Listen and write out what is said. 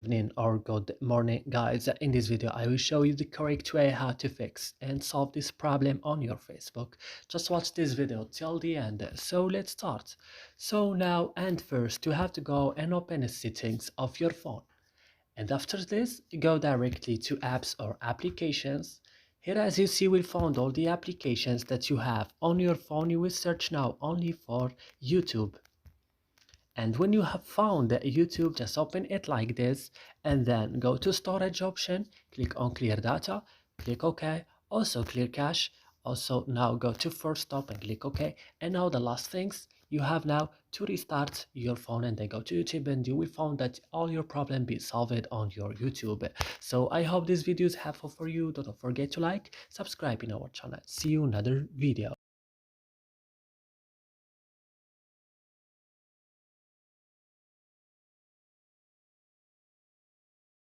Evening or good morning, guys. In this video I will show you the correct way how to fix and solve this problem on your Facebook. Just watch this video till the end. So let's start. So now and first you have to go and open the settings of your phone, and after this go directly to apps or applications. Here, as you see, we'll find all the applications that you have on your phone. You will search now only for YouTube. And when you have found YouTube, just open it like this and then go to storage option, click on clear data, click OK, also clear cache, also now go to first stop and click OK. And now the last things you have now to restart your phone and then go to YouTube, and you will find that all your problem be solved on your YouTube. So I hope this video is helpful for you. Don't forget to like, subscribe in our channel. See you in another video.